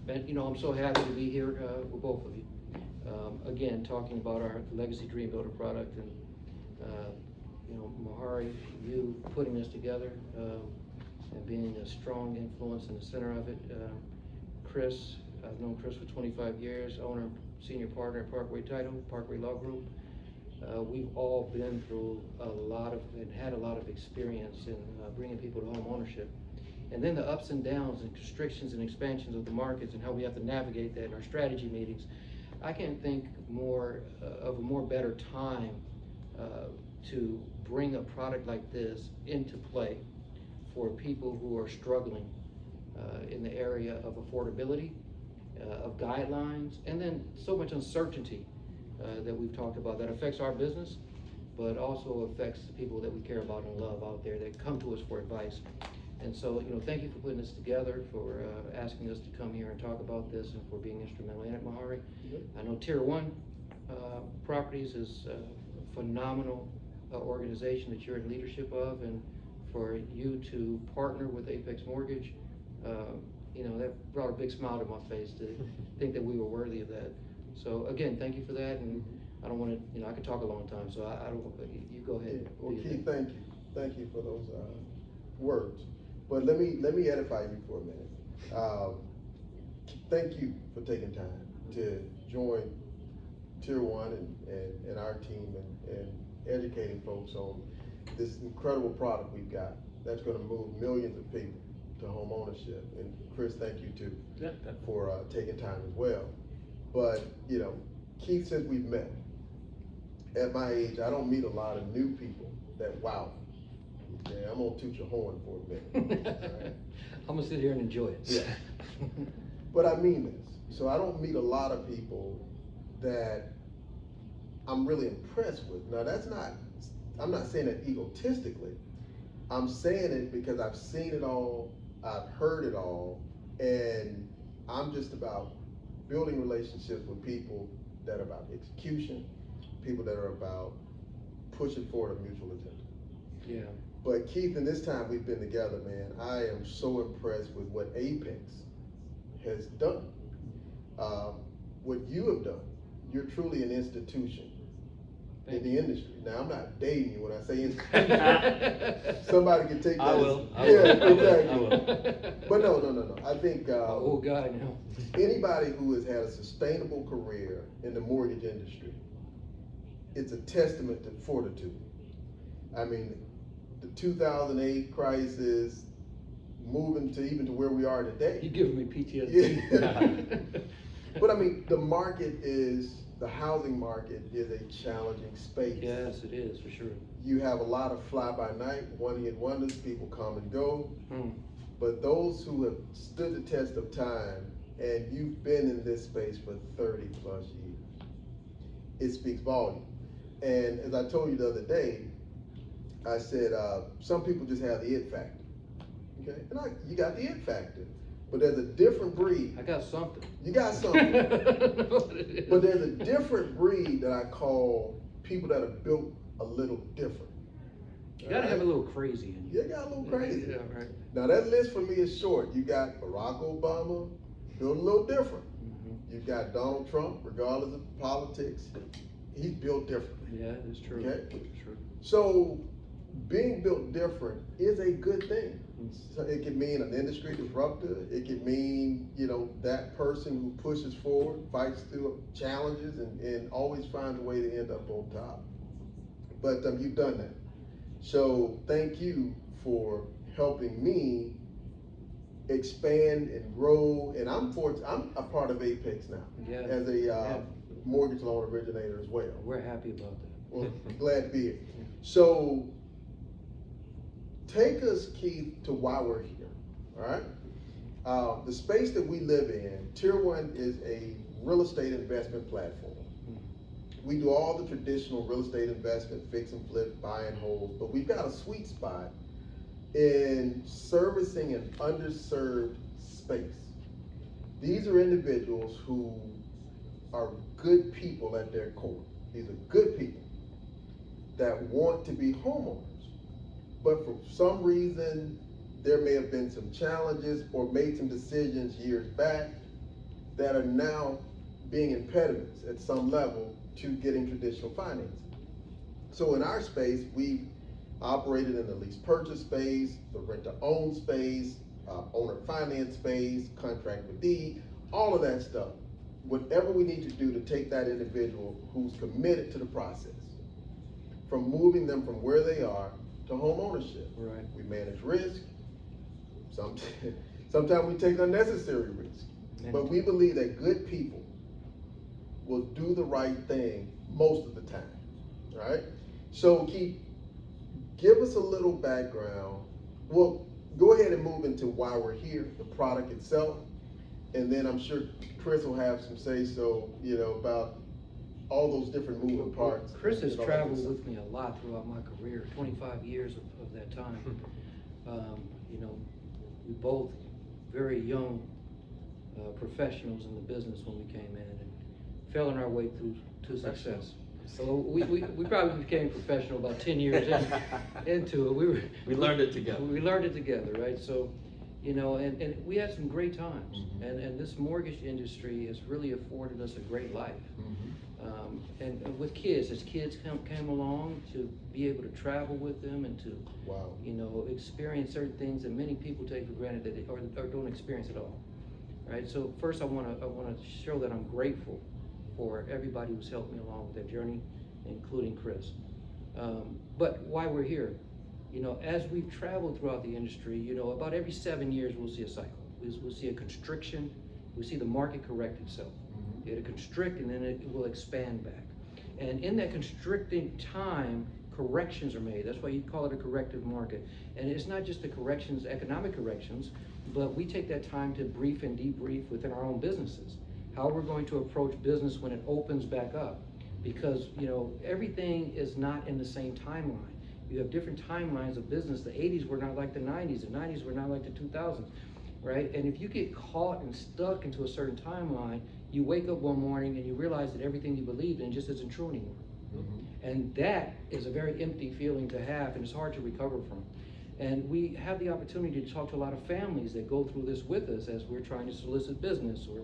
And I'm so happy to be here with both of you. Again, talking about our Legacy Dream Builder product, and Mahari, you putting this together and being a strong influence in the center of it. Chris, I've known Chris for 25 years, owner, senior partner at Parkway Title, Parkway Law Group. We've all been through a lot of and had a lot of experience in bringing people to home ownership. And then the ups and downs and constrictions and expansions of the markets and how we have to navigate that in our strategy meetings. I can't think of a more better time to bring a product like this into play for people who are struggling in the area of affordability, of guidelines, and then so much uncertainty that we've talked about that affects our business, but also affects the people that we care about and love out there that come to us for advice. And so, thank you for putting this together, for asking us to come here and talk about this, and for being instrumental in it, Mahari. I know Tier 1 Properties is a phenomenal organization that you're in leadership of, and for you to partner with Apex Mortgage, that brought a big smile to my face to think that we were worthy of that. So again, thank you for that, and I don't want to, I could talk a long time, so I don't, you go ahead. Yeah. Well, Keith, thank you for those words. But let me edify you for a minute. Thank you for taking time to join Tier 1 and our team and educating folks on this incredible product we've got that's going to move millions of people to home ownership. And Chris, thank you too for taking time as well. But Keith, since we've met, at my age, I don't meet a lot of new people that wow. Yeah, I'm gonna toot your horn for a minute. Right? I'm gonna sit here and enjoy it. Yeah. But I mean this. So I don't meet a lot of people that I'm really impressed with. Now I'm not saying it egotistically. I'm saying it because I've seen it all, I've heard it all, and I'm just about building relationships with people that are about execution, people that are about pushing forward a mutual agenda. Yeah. But Keith, in this time we've been together, man, I am so impressed with what Apex has done. What you have done. You're truly an institution in the industry. Now, I'm not dating you when I say institution. Somebody can take that. I will. Exactly. I will. But no. I think oh God, no. Anybody who has had a sustainable career in the mortgage industry, it's a testament to fortitude. I mean, the 2008 crisis, moving to even to where we are today. You're giving me PTSD. Yeah. But I mean, the housing market is a challenging space. Yes, it is, for sure. You have a lot of fly-by-night, one-hit wonders, people come and go. But those who have stood the test of time, and you've been in this space for 30 plus years, it speaks volume. And as I told you the other day, I said, some people just have the it factor, okay? And you got the it factor, but there's a different breed. I got something. You got something. But there's a different breed that I call people that are built a little different. You gotta have a little crazy in you. You got a little crazy. Yeah, right. Now that list for me is short. You got Barack Obama, built a little different. You've got Donald Trump, regardless of politics, he's built differently. Yeah, that's true. Okay? That's true. So being built different is a good thing. So it could mean an industry disruptor. It could mean, that person who pushes forward, fights through challenges, and always finds a way to end up on top. But you've done that. So thank you for helping me expand and grow. And I'm a part of Apex now, as a mortgage loan originator as well. We're happy about that. Well, glad to be here. So take us, Keith, to why we're here, all right? The space that we live in, Tier 1 is a real estate investment platform. We do all the traditional real estate investment, fix and flip, buy and hold, but we've got a sweet spot in servicing an underserved space. These are individuals who are good people at their core. These are good people that want to be homeowners. But for some reason, there may have been some challenges or made some decisions years back that are now being impediments at some level to getting traditional financing. So in our space, we've operated in the lease purchase space, the rent to own space, owner finance space, contract with deed, all of that stuff. Whatever we need to do to take that individual who's committed to the process, from moving them from where they are to home ownership. Right. We manage risk. Sometimes we take unnecessary risk. But we believe that good people will do the right thing most of the time, right? So Keith, give us a little background. Well, go ahead and move into why we're here, the product itself, and then I'm sure Chris will have some say-so, about all those different moving parts. Chris has traveled with me a lot throughout my career, 25 years of that time. We both very young professionals in the business when we came in and fell on our way to success. So we probably became professional about 10 years into it. We learned it together. We learned it together, right? So, and we had some great times. Mm-hmm. And this mortgage industry has really afforded us a great life. Mm-hmm. And with kids, as kids came along, to be able to travel with them and to, wow, experience certain things that many people take for granted that or don't experience at all, right? So first, I want to show that I'm grateful for everybody who's helped me along with that journey, including Chris. But why we're here, as we've traveled throughout the industry, about every 7 years we'll see a cycle. We'll see a constriction. We'll see the market correct itself. Mm-hmm. It'll constrict and then it will expand back. And in that constricting time, corrections are made. That's why you call it a corrective market. And it's not just the corrections, economic corrections, but we take that time to brief and debrief within our own businesses. How we're going to approach business when it opens back up. Because, everything is not in the same timeline. You have different timelines of business. The 80s were not like the 90s. The 90s were not like the 2000s, right? And if you get caught and stuck into a certain timeline, you wake up one morning and you realize that everything you believed in just isn't true anymore. Mm-hmm. And that is a very empty feeling to have, and it's hard to recover from. And we have the opportunity to talk to a lot of families that go through this with us as we're trying to solicit business, or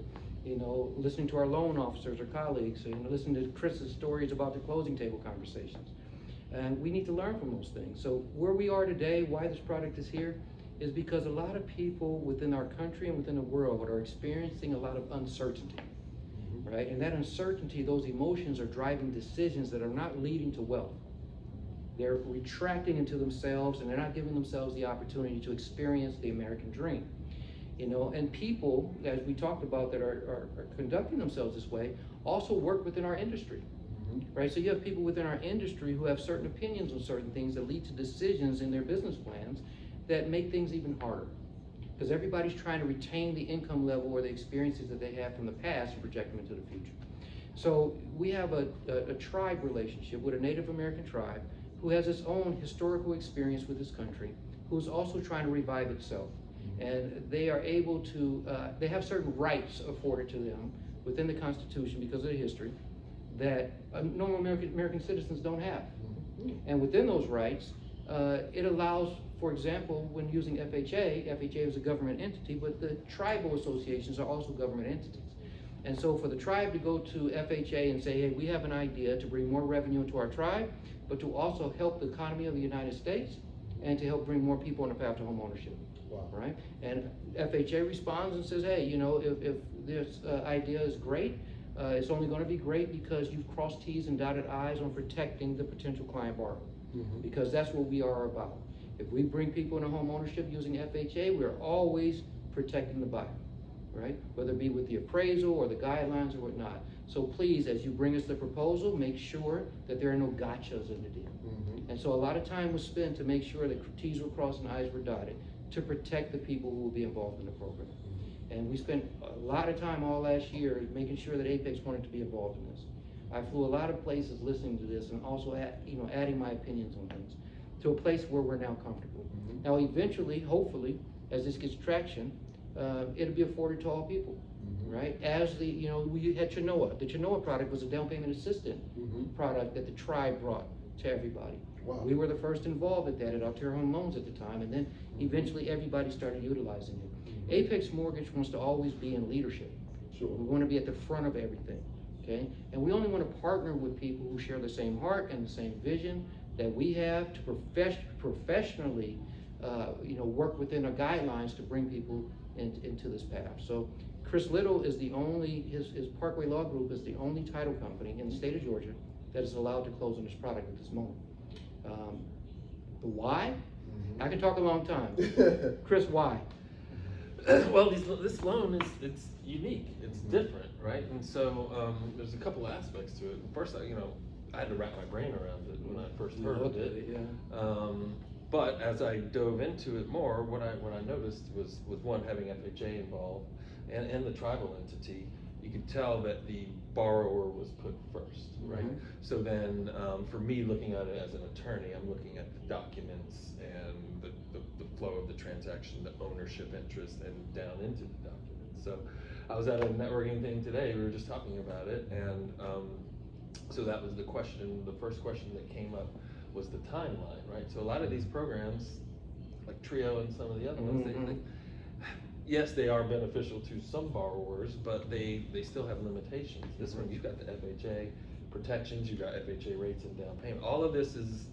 listening to our loan officers or colleagues, listening to Chris's stories about the closing table conversations. And we need to learn from those things. So where we are today, why this product is here, is because a lot of people within our country and within the world are experiencing a lot of uncertainty, right? And that uncertainty, those emotions are driving decisions that are not leading to wealth. They're retracting into themselves, and they're not giving themselves the opportunity to experience the American dream. And people, as we talked about, that are conducting themselves this way, also work within our industry, right? So you have people within our industry who have certain opinions on certain things that lead to decisions in their business plans that make things even harder. Because everybody's trying to retain the income level or the experiences that they have from the past and project them into the future. So we have a tribe relationship with a Native American tribe who has its own historical experience with this country, who's also trying to revive itself. And they are able to, they have certain rights afforded to them within the Constitution because of the history that normal American citizens don't have. And within those rights, it allows, for example, when using FHA is a government entity, but the tribal associations are also government entities. And so for the tribe to go to FHA and say, hey, we have an idea to bring more revenue into our tribe, but to also help the economy of the United States and to help bring more people on the path to home ownership. Wow. Right? And FHA responds and says, hey, if this idea is great, it's only going to be great because you've crossed T's and dotted I's on protecting the potential client borrower. Because that's what we are about. If we bring people into home ownership using FHA, we're always protecting the buyer, right? Whether it be with the appraisal or the guidelines or whatnot. So please, as you bring us the proposal, make sure that there are no gotchas in the deal. And so a lot of time was spent to make sure that T's were crossed and I's were dotted to protect the people who will be involved in the program. And we spent a lot of time all last year making sure that Apex wanted to be involved in this. I flew a lot of places listening to this and also adding my opinions on things to a place where we're now comfortable. Now eventually, hopefully, as this gets traction, it'll be afforded to all people, right? As we had Chenoa. The Chenoa product was a down payment assistant product that the tribe brought to everybody. Wow. We were the first involved at that at Altera Home Loans at the time, and then eventually everybody started utilizing it. Apex Mortgage wants to always be in leadership. Sure. We want to be at the front of everything, okay? And we only want to partner with people who share the same heart and the same vision that we have to professionally, work within our guidelines to bring people into this path. So Chris Little is the only, his Parkway Law Group is the only title company in the state of Georgia that is allowed to close on this product at this moment. The why? I can talk a long time. Chris, why? Well, this loan it's unique, it's different, right? And so there's a couple aspects to it. First, I had to wrap my brain around it when I first heard of it. Yeah. But as I dove into it more, what I noticed was with one having FHA involved and the tribal entity, you could tell that the borrower was put first, right? Mhm. So then, for me, looking at it as an attorney, I'm looking at the documents and the flow of the transaction, the ownership interest, and down into the documents. So I was at a networking thing today, we were just talking about it, and so that was the question, the first question that came up was the timeline, right? So a lot of these programs, like Trio and some of the other ones, yes, they are beneficial to some borrowers, but they still have limitations. This one, you've got the FHA protections, you've got FHA rates and down payment. All of this is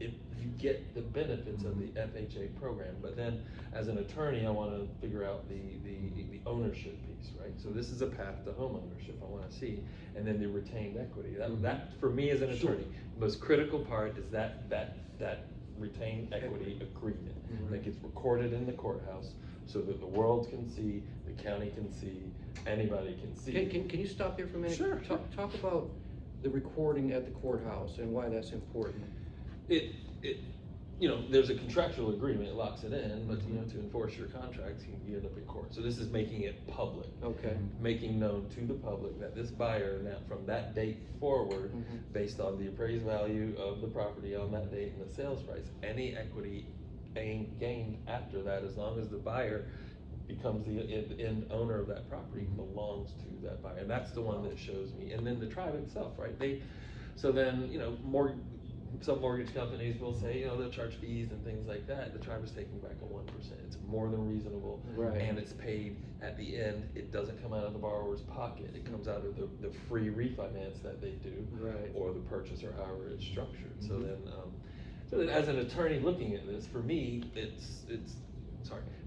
if you get the benefits of the FHA program, but then as an attorney, I want to figure out the ownership piece, right? So this is a path to home ownership I want to see, and then the retained equity. That for me as an attorney, the most critical part is that retained equity agreement that gets recorded in the courthouse, so that the world can see, the county can see, anybody can see. Can you stop here for a minute? Sure. Talk about the recording at the courthouse and why that's important. There's a contractual agreement, it locks it in, but to enforce your contracts, you end up in court. So this is making it public. Okay. Making known to the public that this buyer, now from that date forward, based on the appraised value of the property on that date and the sales price, any equity gained after that, as long as the buyer becomes the end owner of that property, belongs to that buyer. And that's the one that shows me. And then the tribe itself, right? Some mortgage companies will say, they'll charge fees and things like that. The tribe is taking back a 1%. It's more than reasonable, right. And it's paid at the end. It doesn't come out of the borrower's pocket. It comes out of the free refinance that they do, right. Or the purchase, or however it's structured. So then, as an attorney looking at this, for me,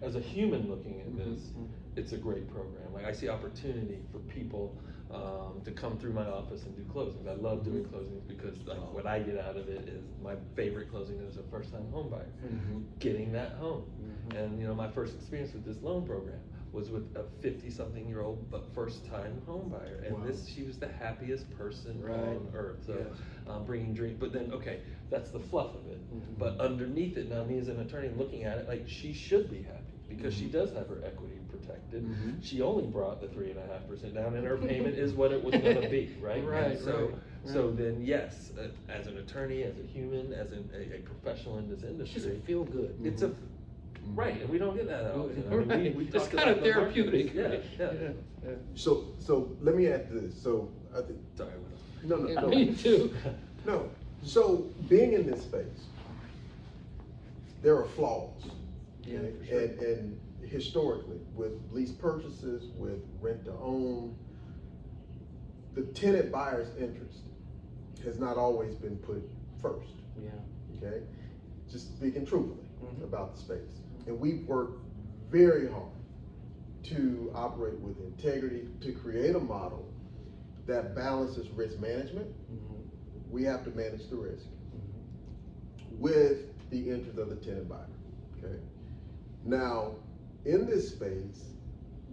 as a human looking at this, it's a great program. Like, I see opportunity for people to come through my office and do closings. I love doing closings because what I get out of it is my favorite closing is a first-time home buyer, getting that home. And my first experience with this loan program was with a 50-something-year-old but first-time home buyer, and she was the happiest person on earth. So bringing dreams, but then that's the fluff of it. But underneath it, now me as an attorney looking at it, like, she should be happy because she does have her equity protected. She only brought the 3.5% down, and her payment is what it was going to be, right? Right. So then, yes, as an attorney, as a human, as a professional in this industry, It's just a feel good. It's a right, and we don't get that often. I mean, Right. we It's talk kind about of the therapeutic. markets. Yeah. So let me add this. So I think Sorry. no. Me too. No. So being in this space, there are flaws. Yeah, okay? for sure. And historically, with lease purchases, with rent to own, the tenant buyer's interest has not always been put first. Yeah. Okay? Just speaking truthfully about the space. And we've worked very hard to operate with integrity, to create a model that balances risk management. We have to manage the risk with the interest of the tenant buyer. Okay. Now, in this space,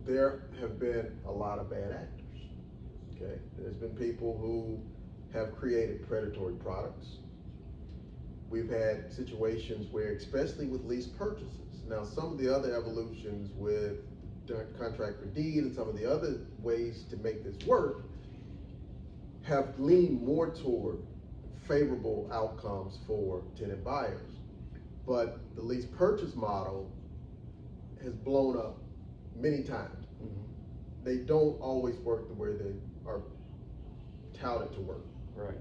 there have been a lot of bad actors. Okay. There's been people who have created predatory products. We've had situations where, especially with lease purchases, now some of the other evolutions with contract for deed and some of the other ways to make this work have leaned more toward favorable outcomes for tenant buyers. But the lease purchase model has blown up many times. They don't always work the way they are touted to work. Right.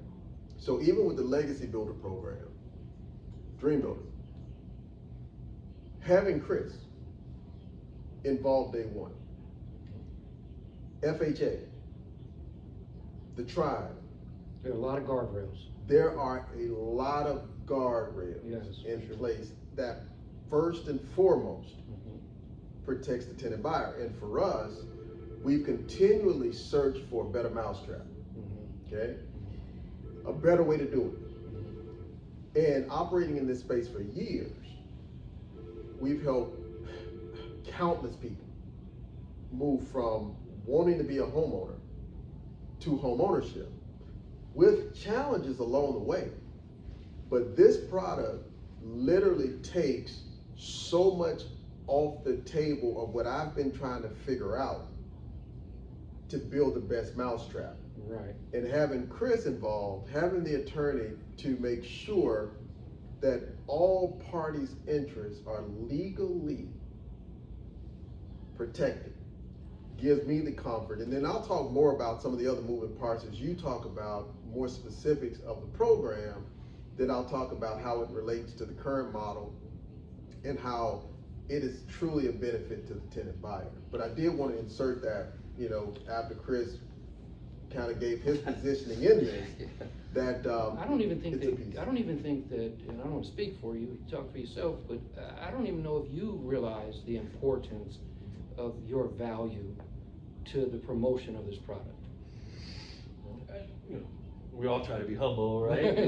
So even with the Legacy Builder program, Dream Builder, having Chris involved day one, FHA, the tribe, There are a lot of guardrails. there are a lot of guardrails Yes, in for sure. place that first and foremost Mhm. protects the tenant buyer. And for us, we've continually searched for a better mousetrap, Mhm. okay? A better way to do it. Mhm. And operating in this space for years, we've helped countless people move from wanting to be a homeowner to home ownership with challenges along the way. But this product literally takes so much off the table of what I've been trying to figure out to build the best mousetrap. Right. And having Chris involved, having the attorney to make sure that all parties' interests are legally protected gives me the comfort. And then I'll talk more about some of the other moving parts as you talk about more specifics of the program. Then I'll talk about how it relates to the current model and how it is truly a benefit to the tenant buyer. But I did want to insert that, you know, after Chris kind of gave his positioning in this, that I don't even think it's a piece. that, I don't even think that, and I don't want to speak for you, talk for yourself, but I don't even know if you realize the importance of your value to the promotion of this product. You know, we all try to be humble, right?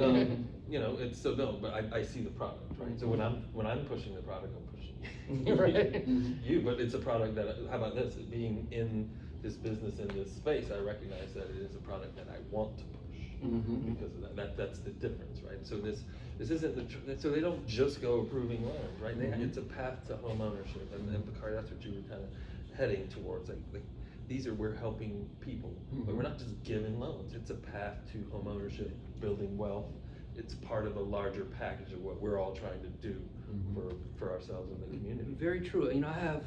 You know, it's so no, but I see the product, right? So when I'm pushing the product, I'm pushing Right. you, but it's a product that, how about this, being in this business, in this space, I recognize that it is a product that I want to push. Mhm. Because of that's the difference, right? So this isn't so they don't just go approving loans, right? It's a path to home ownership, and Bakari, that's what you were kind of heading towards, like these are, we're helping people, but we're not just giving loans. It's a path to home ownership, building wealth. It's part of a larger package of what we're all trying to do for ourselves and the community. Very true. You know, I have,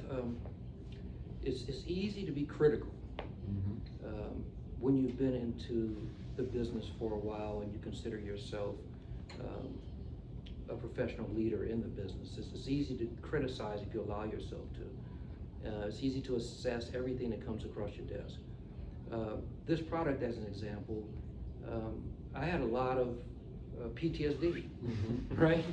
it's easy to be critical when you've been into the business for a while and you consider yourself a professional leader in the business. It's easy to criticize if you allow yourself to. It's easy to assess everything that comes across your desk. This product, as an example, I had a lot of PTSD, right?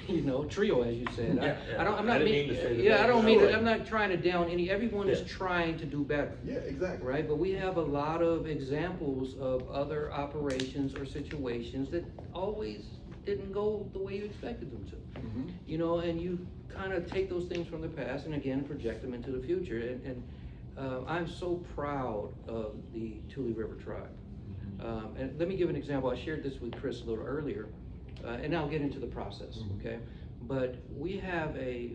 You know, trio, as you said. I'm not I didn't mean to say that. Yeah, I don't mean Sure. to, I'm not trying to down any, everyone is Yeah. trying to do better. Yeah, exactly. Right, but we have a lot of examples of other operations or situations that always didn't go the way you expected them to. You know, and you kind of take those things from the past and again project them into the future. And I'm so proud of the Tule River Tribe. And let me give an example. I shared this with Chris a little earlier, and I'll get into the process, okay? But we have a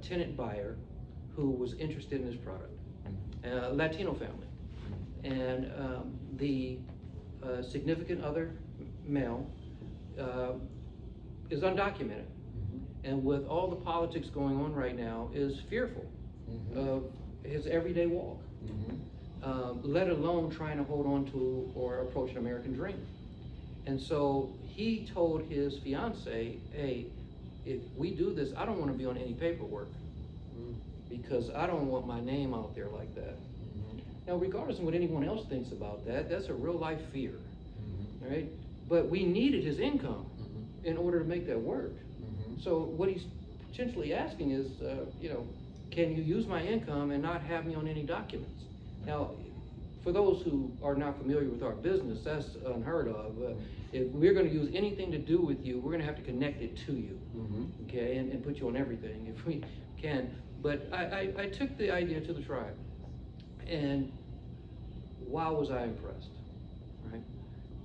tenant buyer who was interested in this product, a Latino family. And the significant other male is undocumented. And with all the politics going on right now, is fearful of his everyday walk. Let alone trying to hold on to or approach an American dream. And so he told his fiance, hey, if we do this, I don't want to be on any paperwork because I don't want my name out there like that. Now, regardless of what anyone else thinks about that, that's a real life fear, right? But we needed his income in order to make that work. So what he's potentially asking is, you know, can you use my income and not have me on any documents? Now, for those who are not familiar with our business, that's unheard of. If we're going to use anything to do with you, we're going to have to connect it to you, okay, and put you on everything if we can. But I took the idea to the tribe, and wow, was I impressed, right?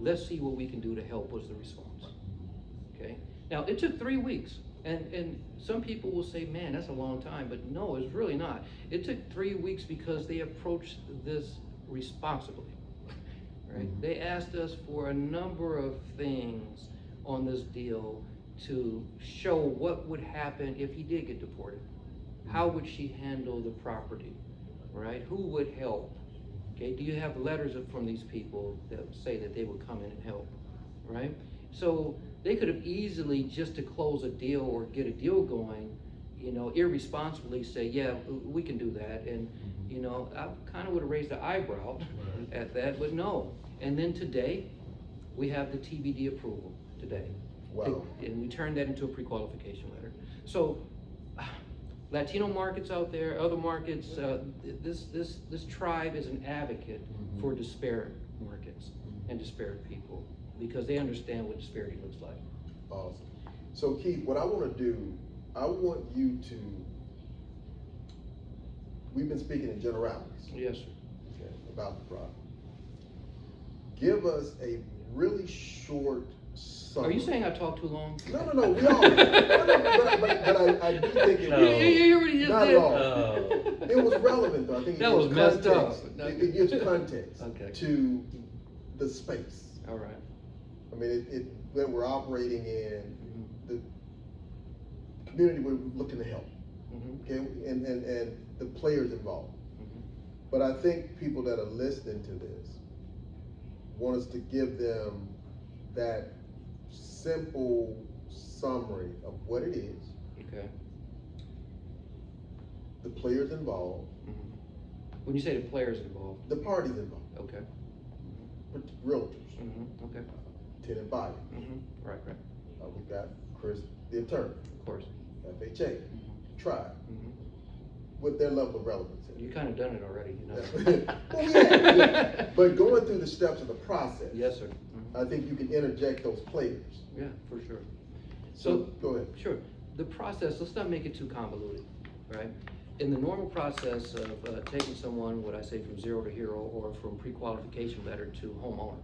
Let's see what we can do to help was the response, okay? Now, it took 3 weeks. And some people will say, man, that's a long time, but no, it's really not. It took 3 weeks because they approached this responsibly, right? They asked us for a number of things on this deal to show what would happen if he did get deported. How would she handle the property, right? Who would help? Okay, do you have letters from these people that say that they would come in and help, right? So they could have easily, just to close a deal or get a deal going, you know, irresponsibly say, yeah, we can do that. And, you know, I kind of would have raised the eyebrow at that, but no. And then today, we have the TBD approval today. Wow. And we turned that into a pre-qualification letter. So, Latino markets out there, other markets, this tribe is an advocate for disparate markets and disparate people, because they understand what disparity looks like. Awesome. So Keith, what I want to do, I want you to, we've been speaking in generalities. Yes, sir. Okay, about the product. Give us a really short summary. Are you saying I talk too long? No, we all, but I do think it No. was, You already just not did. at all. It was relevant though, I think it That gives was messed up. context. It gives context Okay. to the space. All right. I mean, that we're operating in, the community we're looking to help, okay, and the players involved. But I think people that are listening to this want us to give them that simple summary of what it is, Okay. the players involved, When you say the players involved, the parties involved, okay. realtors, Okay. tenant buyer. Right. We've got Chris, the attorney, Of course. FHA, tribe, with their level of relevancy. You kind of done it already, you know. Well, yeah. But going through the steps of the process. Yes, sir. I think you can interject those players. Yeah, for sure. So, go ahead. Sure. The process, let's not make it too convoluted, right? In the normal process of taking someone, what I say, from zero to hero, or from pre-qualification letter to homeowner,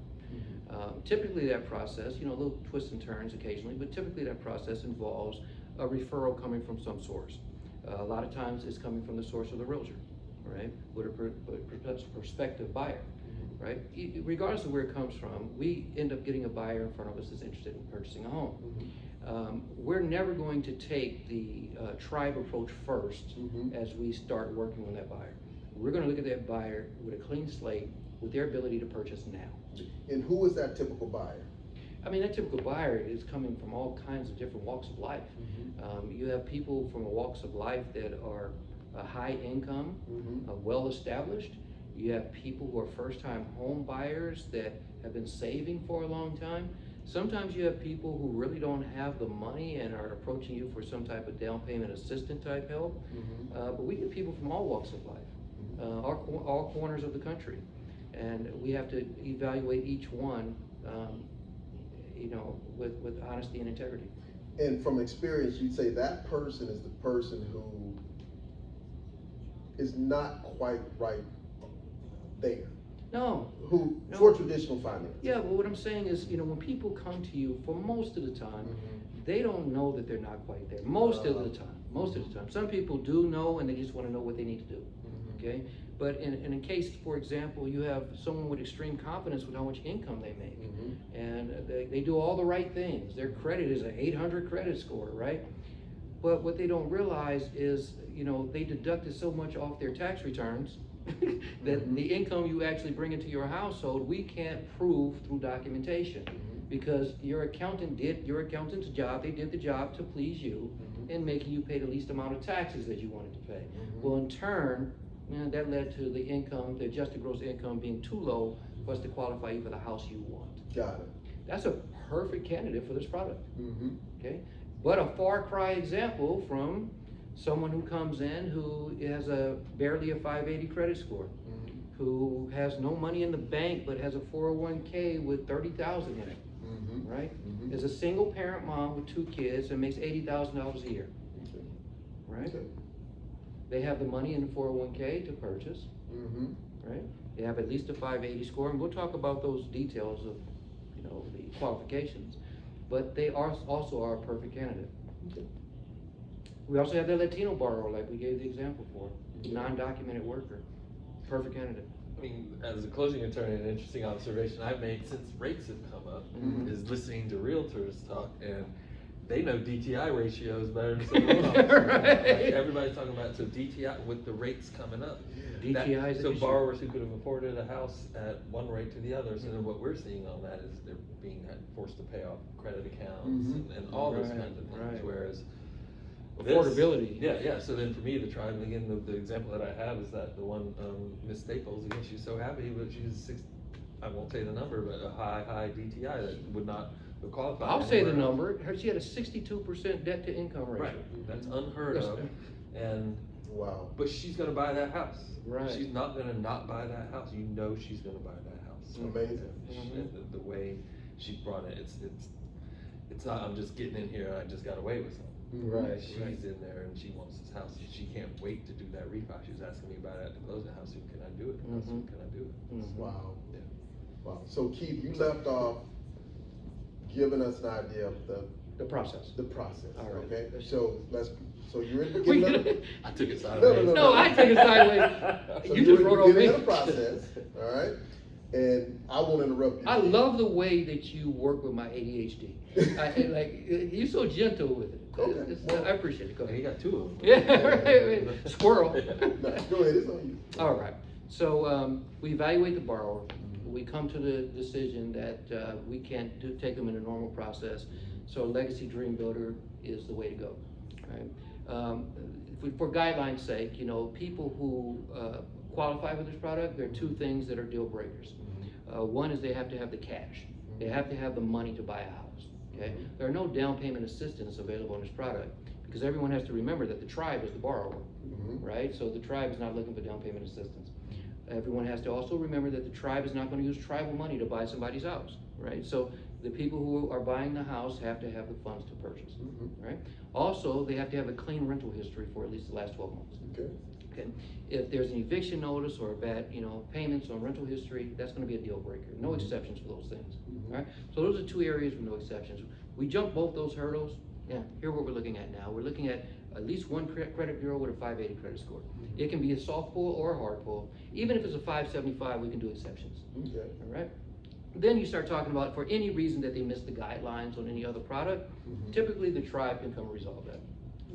typically that process, you know, little twists and turns occasionally, but typically that process involves a referral coming from some source. A lot of times it's coming from the source of the realtor, right? With a prospective buyer, right? Regardless of where it comes from, we end up getting a buyer in front of us that's interested in purchasing a home. We're never going to take the tribe approach first as we start working on that buyer. We're going to look at that buyer with a clean slate, with their ability to purchase now. And who is that typical buyer? I mean, that typical buyer is coming from all kinds of different walks of life. You have people from walks of life that are high income, well established. You have people who are first-time home buyers that have been saving for a long time. Sometimes you have people who really don't have the money and are approaching you for some type of down payment assistant type help. But we get people from all walks of life, all corners of the country. And we have to evaluate each one, you know, with honesty and integrity. And from experience, you'd say that person is the person who is not quite right there. No. For traditional finance. Yeah, but what I'm saying is, you know, when people come to you, for most of the time, they don't know that they're not quite there. Most of the time. Some people do know, and they just want to know what they need to do. Okay? But in a case, for example, you have someone with extreme confidence with how much income they make. And they do all the right things. Their credit is an 800 credit score, right? But what they don't realize is, you know, they deducted so much off their tax returns that the income you actually bring into your household, we can't prove through documentation. Because your accountant's job, they did the job to please you in making you pay the least amount of taxes that you wanted to pay. Well, in turn, that led to the income, the adjusted gross income being too low for us to qualify you for the house you want. Got it. That's a perfect candidate for this product. Okay, but a far cry example from someone who comes in who has barely a 580 credit score, who has no money in the bank but has a 401k with 30,000 in it, right? Is a single parent mom with 2 kids and makes $80,000 a year, right? They have the money in the 401k to purchase, right? They have at least a 580 score, and we'll talk about those details of, you know, the qualifications. But they also are a perfect candidate. We also have the Latino borrower, like we gave the example for, non-documented worker, perfect candidate. I mean, as a closing attorney, an interesting observation I've made since rates have come up is listening to realtors talk, and they know DTI ratios better than some loan officers. Like everybody's talking about, so DTI, with the rates coming up, DTI is an so issue. borrowers who could have afforded a house at one rate to the other, so then what we're seeing on that is they're being forced to pay off credit accounts and all those kinds of things, whereas affordability. Yeah, so then for me, the tribe, again, the example that I have is that the one, Miss Staples, again, she's so happy, but she's I won't say the number, but a high DTI that would not qualify. I'll say the anywhere else. number. She had a 62% debt to income ratio. Right, that's unheard Yes. of, and, Wow. but she's gonna buy that house. Right. She's not gonna not buy that house, you know she's gonna buy that house. So, Amazing. the way she brought it, it's not, I'm just getting in here and I just got away with something. Right. She's in there and she wants this house, she can't wait to do that refi, she was asking me about it at the closing, how soon can I do it, how soon can I do it? Mhm. Wow. Yeah. Wow. So Keith, you left off giving us an idea of The process. the process. All right. Okay. So you're in the We beginning. could- I took it No, sideways. No, I took it sideways. So You you're just in wrote the on me. beginning of the process. All right. And I won't interrupt you. I love the way that you work with my ADHD. You're so gentle with it. Okay. I appreciate it. Go He ahead. got two of them. Yeah, right. Squirrel. No, go ahead. It's on you. All right. So we evaluate the borrower. We come to the decision that we can't take them in a normal process. So Legacy Dream Builder is the way to go. Right? For guidelines' sake, people who qualify for this product, there are two things that are deal breakers. One is they have to have the cash. They have to have the money to buy a house. Okay? There are no down payment assistance available on this product because everyone has to remember that the tribe is the borrower, right? So the tribe is not looking for down payment assistance. Everyone has to also remember that the tribe is not going to use tribal money to buy somebody's house, right? So the people who are buying the house have to have the funds to purchase, right? Also, they have to have a clean rental history for at least the last 12 months. Okay. If there's an eviction notice or bad, payments on rental history, that's going to be a deal breaker. No exceptions for those things. All right. So those are two areas with no exceptions. We jump both those hurdles. Yeah. Here, what we're looking at now. We're looking at least one credit bureau with a 580 credit score. It can be a soft pull or a hard pull. Even if it's a 575, we can do exceptions. Okay. All right. Then you start talking about for any reason that they missed the guidelines on any other product. Typically, the tribe can come and resolve that.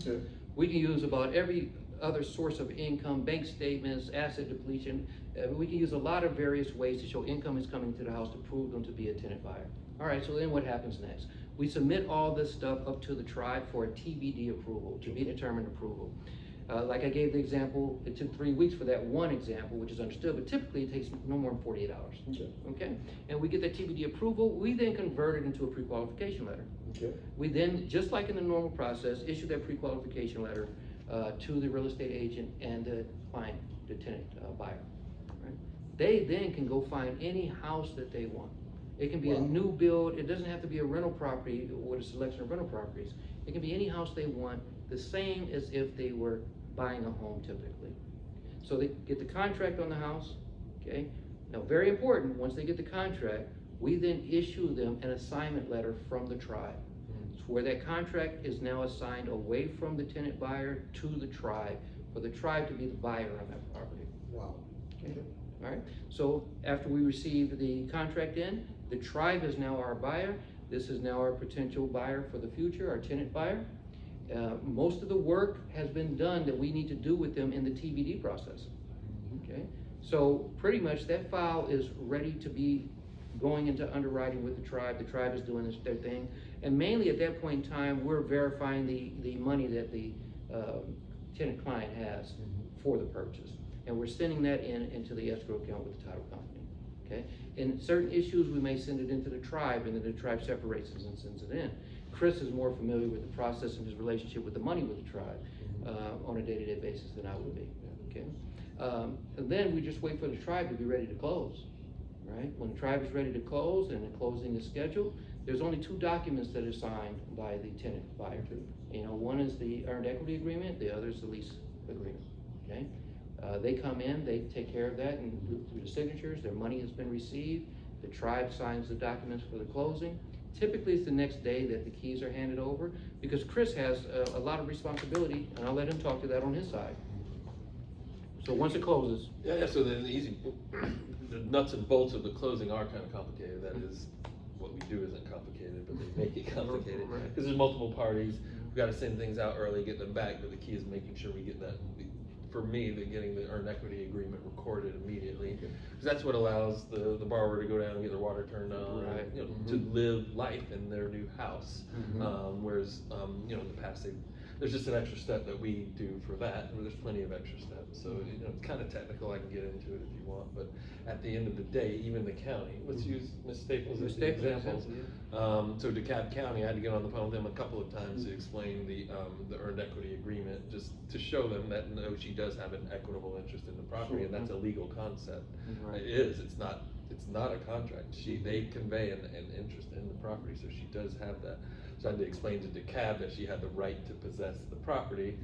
Okay. We can use about every other source of income, bank statements, asset depletion. We can use a lot of various ways to show income is coming to the house to prove them to be a tenant buyer. All right, so then what happens next? We submit all this stuff up to the tribe for a TBD approval, to be determined approval. Like I gave the example, it took 3 weeks for that one example, which is understood, but typically it takes no more than 48 hours. Okay? And we get that TBD approval, we then convert it into a pre-qualification letter. Okay. We then, just like in the normal process, issue that pre-qualification letter to the real estate agent and the client, the tenant buyer. Right? They then can go find any house that they want. It can be a new build. It doesn't have to be a rental property with a selection of rental properties. It can be any house they want, the same as if they were buying a home typically. So they get the contract on the house, okay? Now, very important, once they get the contract, we then issue them an assignment letter from the tribe. Where that contract is now assigned away from the tenant buyer to the tribe, for the tribe to be the buyer on that property. Wow. Okay. All right. So after we receive the contract in, the tribe is now our buyer. This is now our potential buyer for the future, our tenant buyer. Most of the work has been done that we need to do with them in the TBD process. Okay. So pretty much that file is ready to be going into underwriting with the tribe. The tribe is doing their thing. And mainly at that point in time, we're verifying the money that the tenant client has for the purchase. And we're sending that into the escrow account with the title company. Okay? In certain issues, we may send it into the tribe, and then the tribe separates it and sends it in. Chris is more familiar with the process and his relationship with the money with the tribe on a day-to-day basis than I would be. Okay? And then we just wait for the tribe to be ready to close. Right? When the tribe is ready to close and the closing is scheduled, there's only 2 documents that are signed by the tenant buyer. One is the earned equity agreement, the other is the lease agreement. Okay? They come in, they take care of that, and through the signatures, their money has been received. The tribe signs the documents for the closing. Typically, it's the next day that the keys are handed over, because Chris has a lot of responsibility, and I'll let him talk to that on his side. So once it closes. Yeah, so then the nuts and bolts of the closing are kind of complicated. That is, what we do isn't complicated, but they make it complicated. Because there's multiple parties. We've got to send things out early, get them back, but the key is making sure we get that. For me, getting the earned equity agreement recorded immediately. Because that's what allows the borrower to go down and get their water turned on, to live life in their new house. Whereas, in the past, there's just an extra step that we do for that, and there's plenty of extra steps. So, you know, it's kind of technical, I can get into it if you want, but at the end of the day, even the county, let's use Ms. Staples as the example. So DeKalb County, I had to get on the phone with them a couple of times to explain the earned equity agreement, just to show them that, no, she does have an equitable interest in the property, and that's a legal concept. Right. It is, it's not a contract. They convey an interest in the property, so she does have that. So I had to explain to DeKalb that she had the right to possess the property,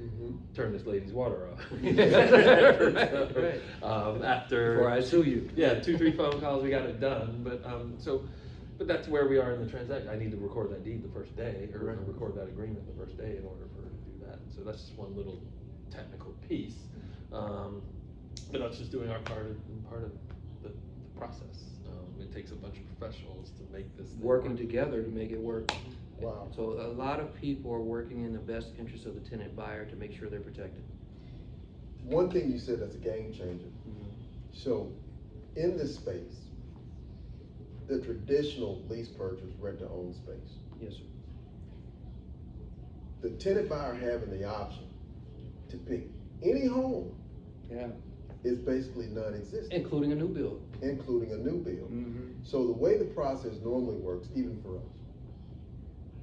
turn this lady's water off. Right. After. Before I sue you. Yeah, 2-3 phone calls, we got it done, but that's where we are in the transaction. I need to record that deed the first day, or Right. record that agreement the first day in order for her to do that. So that's just one little technical piece. But that's just doing our part of the process. It takes a bunch of professionals to make this thing Working work. together to make it work. Wow. So a lot of people are working in the best interest of the tenant buyer to make sure they're protected. One thing you said that's a game changer. So, in this space, the traditional lease purchase, rent to own space, Yes, sir. the tenant buyer having the option to pick any home Yeah. is basically non-existent, Including a new build. including a new build. Mm-hmm. So the way the process normally works, even for us,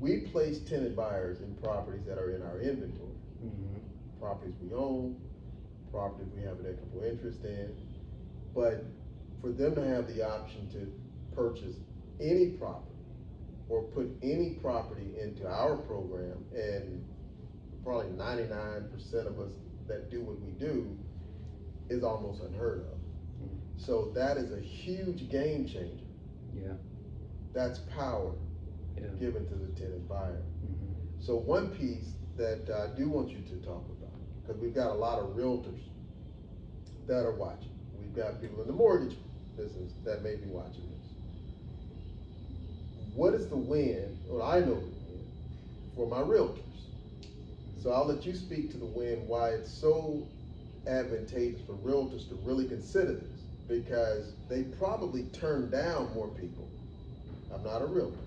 we place tenant buyers in properties that are in our inventory. Mm-hmm. Properties we own, properties we have an equitable interest in. But for them to have the option to purchase any property or put any property into our program, and probably 99% of us that do what we do, is almost unheard of. So that is a huge game changer. Yeah. That's power Yeah. given to the tenant buyer. Mm-hmm. So one piece that I do want you to talk about, because we've got a lot of realtors that are watching. We've got people in the mortgage business that may be watching this. What is the win? Well, I know the win for my realtors. So I'll let you speak to the win, why it's so advantageous for realtors to really consider this, because they probably turn down more people. I'm not a realtor,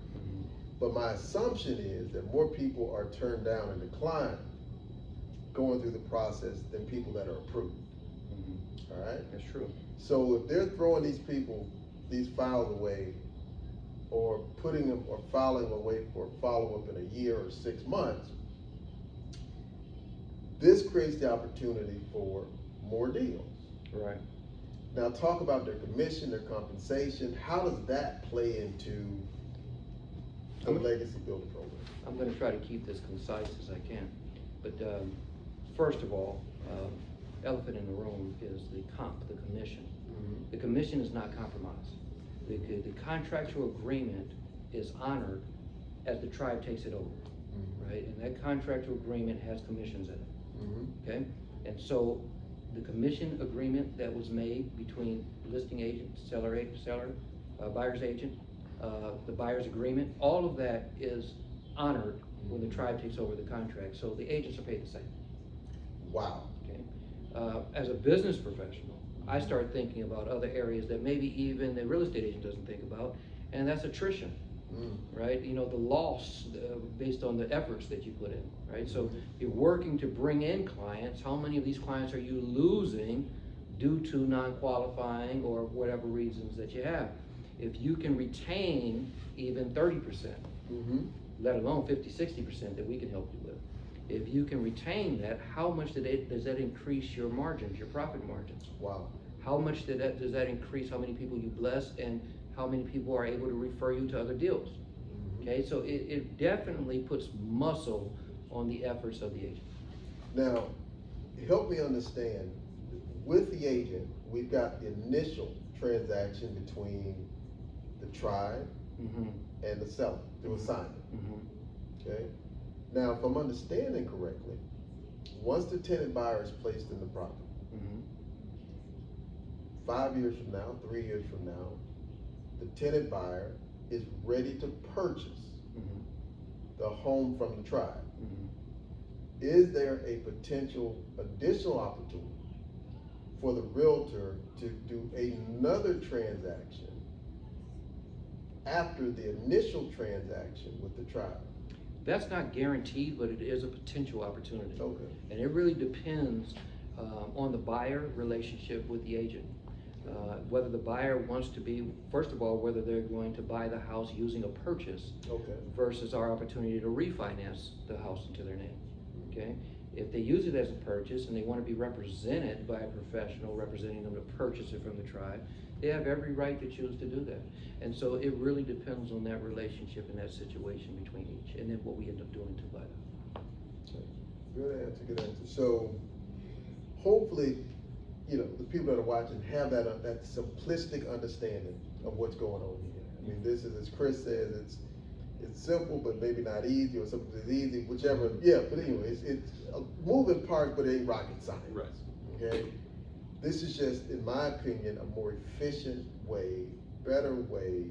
but my assumption is that more people are turned down and declined going through the process than people that are approved. Mm-hmm. All right? That's true. So if they're throwing these files away, or putting them or filing away for follow-up in a year or 6 months, this creates the opportunity for more deals. Right. Now talk about their commission, their compensation. How does that play into the Legacy Builder program? I'm gonna try to keep this concise as I can. But first of all, elephant in the room is the commission. Mm-hmm. The commission is not compromised. The contractual agreement is honored as the tribe takes it over, right? And that contractual agreement has commissions in it, Mm-hmm. okay? And so the commission agreement that was made between listing agent, buyer's agent, the buyer's agreement, all of that is honored when the tribe takes over the contract. So the agents are paid the same. Wow. Okay. As a business professional, I start thinking about other areas that maybe even the real estate agent doesn't think about, and that's attrition, right? You know, the loss based on the efforts that you put in, right? So you're working to bring in clients. How many of these clients are you losing due to non-qualifying or whatever reasons that you have? If you can retain even 30%, let alone 50-60% that we can help you with, if you can retain that, how much does that increase your margins, your profit margins? Wow. How much does that increase how many people you bless and how many people are able to refer you to other deals? Okay, so it definitely puts muscle on the efforts of the agent. Now, help me understand, with the agent, we've got the initial transaction between the tribe and the seller through assignment, okay? Now, if I'm understanding correctly, once the tenant buyer is placed in the property, 5 years from now, 3 years from now, the tenant buyer is ready to purchase the home from the tribe. Is there a potential additional opportunity for the realtor to do another transaction after the initial transaction with the tribe? That's not guaranteed, but it is a potential opportunity. Okay. And it really depends on the buyer relationship with the agent. Whether the buyer wants to be, first of all, whether they're going to buy the house using a purchase Okay. versus our opportunity to refinance the house into their name, okay? If they use it as a purchase and they want to be represented by a professional representing them to purchase it from the tribe, they have every right to choose to do that. And so it really depends on that relationship and that situation between each, and then what we end up doing to buy them. Okay. Good answer, good answer. So hopefully, you know, the people that are watching have that simplistic understanding of what's going on here. I mean, this is, as Chris says, it's simple, but maybe not easy, or something that's easy, whichever. Yeah, but anyway, it's moving parts, but it ain't rocket science. Right. Okay. This is just, in my opinion, a more efficient way, better way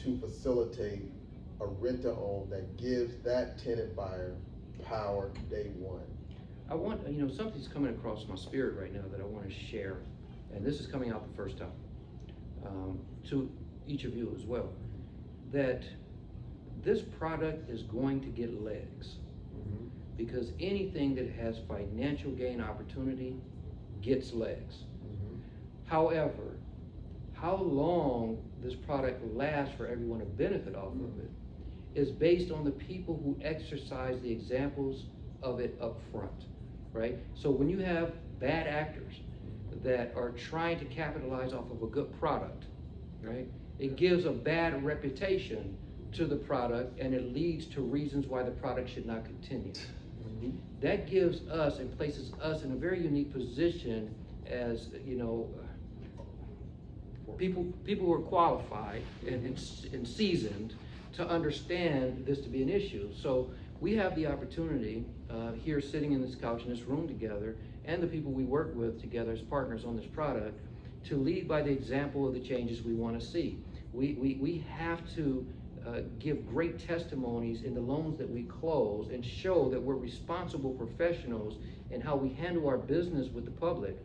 to facilitate a rent-to-own that gives that tenant buyer power day one. I want, you know, something's coming across my spirit right now that I want to share, and this is coming out the first time, to each of you as well, that this product is going to get legs, because anything that has financial gain opportunity gets legs. However, how long this product lasts for everyone to benefit off of it is based on the people who exercise the examples of it up front, right? So when you have bad actors that are trying to capitalize off of a good product, right? It gives a bad reputation to the product, and it leads to reasons why the product should not continue. That gives us and places us in a very unique position as, you know, people who are qualified and seasoned to understand this to be an issue. So we have the opportunity here sitting in this couch in this room together, and the people we work with together as partners on this product, to lead by the example of the changes we want to see. We have to give great testimonies in the loans that we close and show that we're responsible professionals in how we handle our business with the public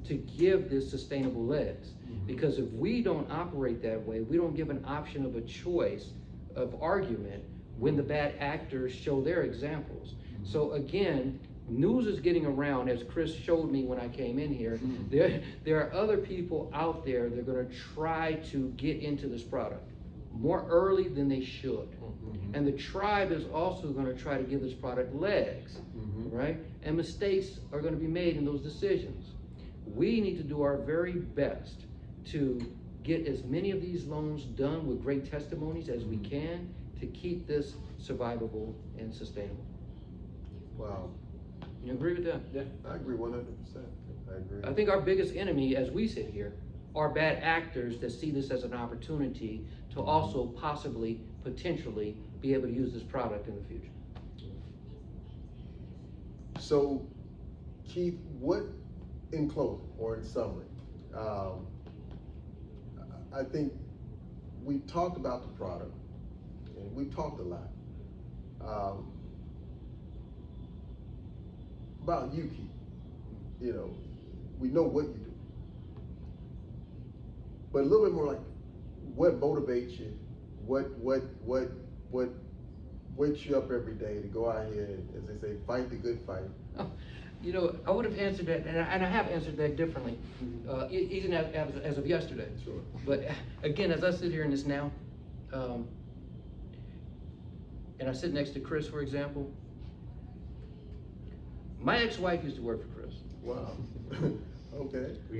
to give this sustainable legs. Because if we don't operate that way, we don't give an option of a choice of argument when the bad actors show their examples. So again, news is getting around, as Chris showed me when I came in here. There are other people out there that are going to try to get into this product more early than they should. And the tribe is also going to try to give this product legs, right? And mistakes are going to be made in those decisions. We need to do our very best to get as many of these loans done with great testimonies as we can to keep this survivable and sustainable. Wow. You agree with that? Yeah. I agree 100%. I agree. I think our biggest enemy as we sit here are bad actors that see this as an opportunity to also possibly, potentially be able to use this product in the future. So, Keith, what, in closing or in summary, I think we talked about the product, and we talked a lot about you, Keith. You know, we know what you do, but a little bit more like what motivates you, what wakes you up every day to go out here and, as they say, fight the good fight. Oh, you know, I would have answered that, and I have answered that differently, even as of yesterday. Sure. But again, as I sit here in this now, and I sit next to Chris, for example, my ex-wife used to work for Chris. Wow. Okay. We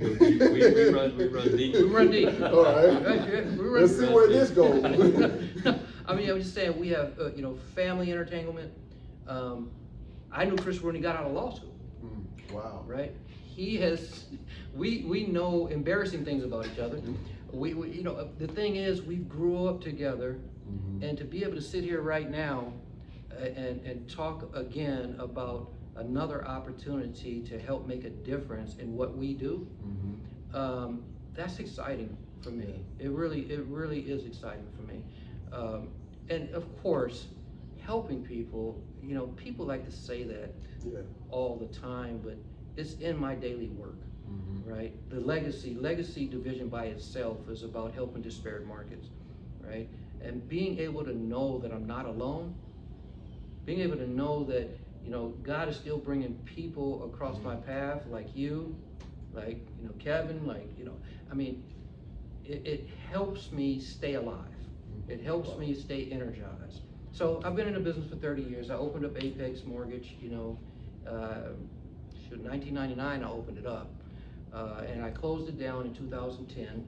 run deep. We run deep. All right. We run Let's see where this goes. I mean, I was just saying, we have, you know, family entanglement. I knew Chris when he got out of law school. Wow. Right? He has, we know embarrassing things about each other. We you know, the thing is, we grew up together, and to be able to sit here right now and talk again about another opportunity to help make a difference in what we do, that's exciting for me. It really is exciting for me. And of course, helping people, you know, people like to say that all the time, but it's in my daily work, right? The legacy division by itself is about helping disparate markets, right? And being able to know that I'm not alone being able to know that, you know, God is still bringing people across my path, like you, like, you know, Kevin, like, you know, I mean, it helps me stay alive. It helps me stay energized. So I've been in the business for 30 years. I opened up Apex Mortgage, you know, 1999 I opened it up. And I closed it down in 2010,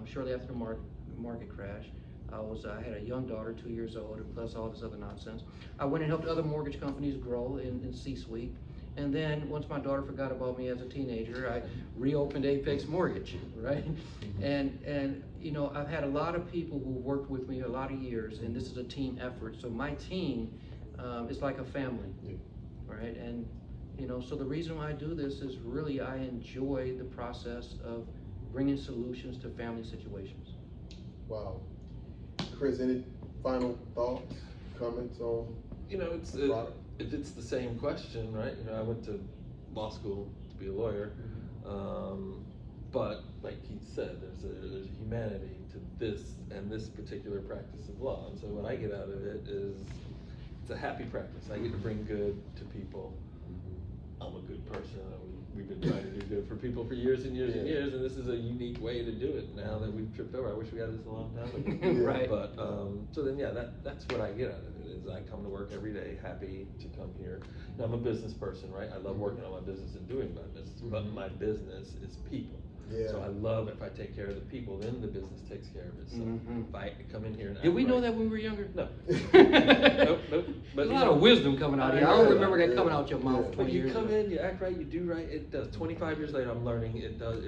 shortly after the market crash. I had a young daughter, 2 years old, and plus all this other nonsense. I went and helped other mortgage companies grow in C-suite. And then once my daughter forgot about me as a teenager, I reopened Apex Mortgage, right? And you know, I've had a lot of people who worked with me a lot of years, and this is a team effort. So my team is like a family, right? And you know, so the reason why I do this is really I enjoy the process of bringing solutions to family situations. Wow. Chris, any final thoughts, comments on? You know, it's the same question, right? You know, I went to law school to be a lawyer, but like Keith said, there's a humanity to this and this particular practice of law, and so what I get out of it is it's a happy practice. I get to bring good to people. I'm a good person. We've been trying to do good for people for years and years and years, and this is a unique way to do it. Now that we've tripped over, I wish we had this a long time ago. Right. But so then, yeah, that's what I get out of it. Is I come to work every day happy to come here. Now, I'm a business person, right? I love working on my business and doing my business, but my business is people. Yeah. So I love if I take care of the people, then the business takes care of itself. If I come in here and Did we know right, that when we were younger? No. Nope. But There's a lot of wisdom coming out here. I don't remember that coming out your mouth 20 When you years come ago. in, you act right, you do right, it does. 25 years later, I'm learning it does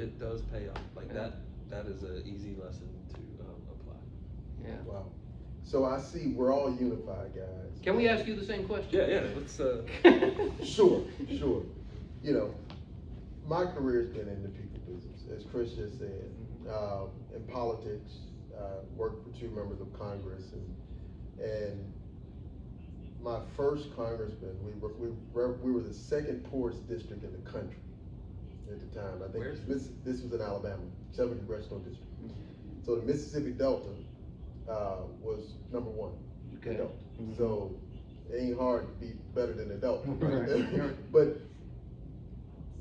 pay off. Like that is an easy lesson to apply. Yeah. Wow. So I see we're all unified, guys. Can we ask you the same question? Yeah, let's Sure. You know, my career's been in the people business, as Chris just said. In politics, worked for 2 members of Congress, and my first congressman, we were the second poorest district in the country at the time. I think this was in Alabama, 7th congressional district. So the Mississippi Delta was number 1. Okay. Delta. So it ain't hard to be better than the Delta. Right. But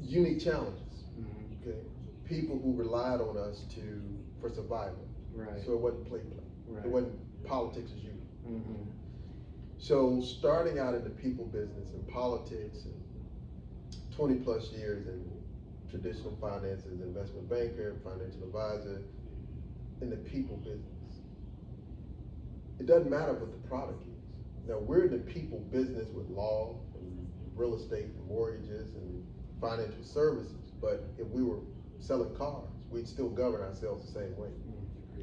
unique challenges. Okay, people who relied on us for survival. Right. So it wasn't playground. Right. It wasn't politics as usual. Mm-hmm. So starting out in the people business and politics and 20 plus years in traditional finances, investment banker, financial advisor, in the people business. It doesn't matter what the product is. Now we're in the people business with law and real estate and mortgages and financial services, but if we were selling cars, we'd still govern ourselves the same way.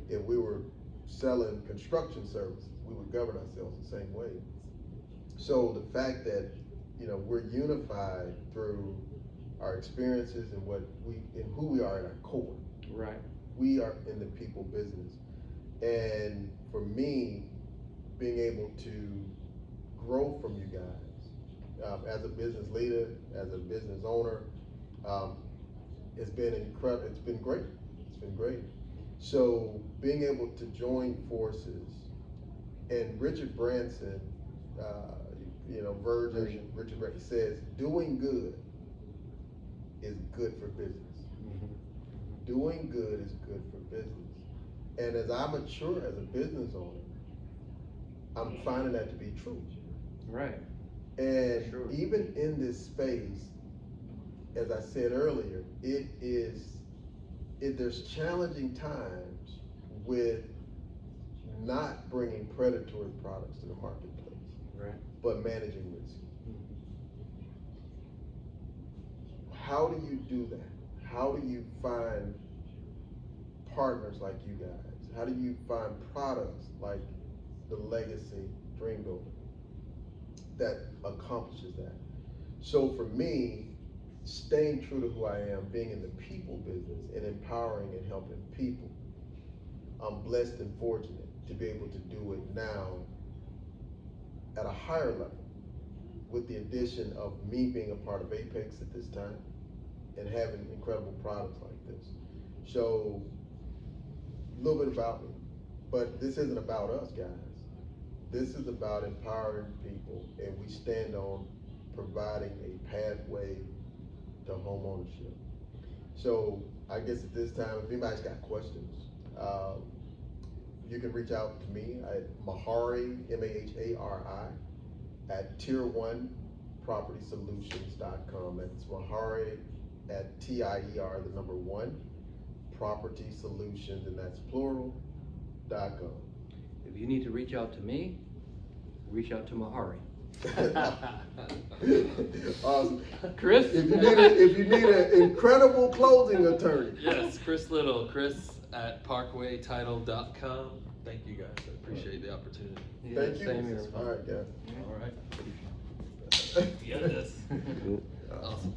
If we were selling construction services, we would govern ourselves the same way. So the fact that, you know, we're unified through our experiences and who we are at our core. Right. We are in the people business. And for me, being able to grow from you guys, as a business leader, as a business owner, it's been incredible. It's been great. It's been great. So being able to join forces, and Richard Branson, Virgin, Richard Branson says, doing good is good for business. Doing good is good for business. And as I mature as a business owner, I'm finding that to be true. Right. And Sure. even in this space, as I said earlier, there's challenging times with not bringing predatory products to the marketplace, Right. but managing risk. How do you do that? How do you find partners like you guys? How do you find products like the Legacy Dream Builder that accomplishes that? So for me, staying true to who I am, being in the people business and empowering and helping people, I'm blessed and fortunate to be able to do it now at a higher level, with the addition of me being a part of Apex at this time and having incredible products like this. So a little bit about me, but this isn't about us, guys. This is about empowering people, and we stand on providing a pathway to home ownership. So I guess at this time, if anybody's got questions, you can reach out to me at Mahari, M-A-H-A-R-I, at tier1propertysolutions.com. That's Mahari at TIER, the number 1, property solutions, and that's plural.com. If you need to reach out to me, reach out to Mahari. Awesome. Chris? If you need an incredible closing attorney. Yes, Chris Little, Chris at parkwaytitle.com. Thank you guys, I appreciate the opportunity. Yeah, Thank you. same here. All right, guys. All right. Yes. Awesome.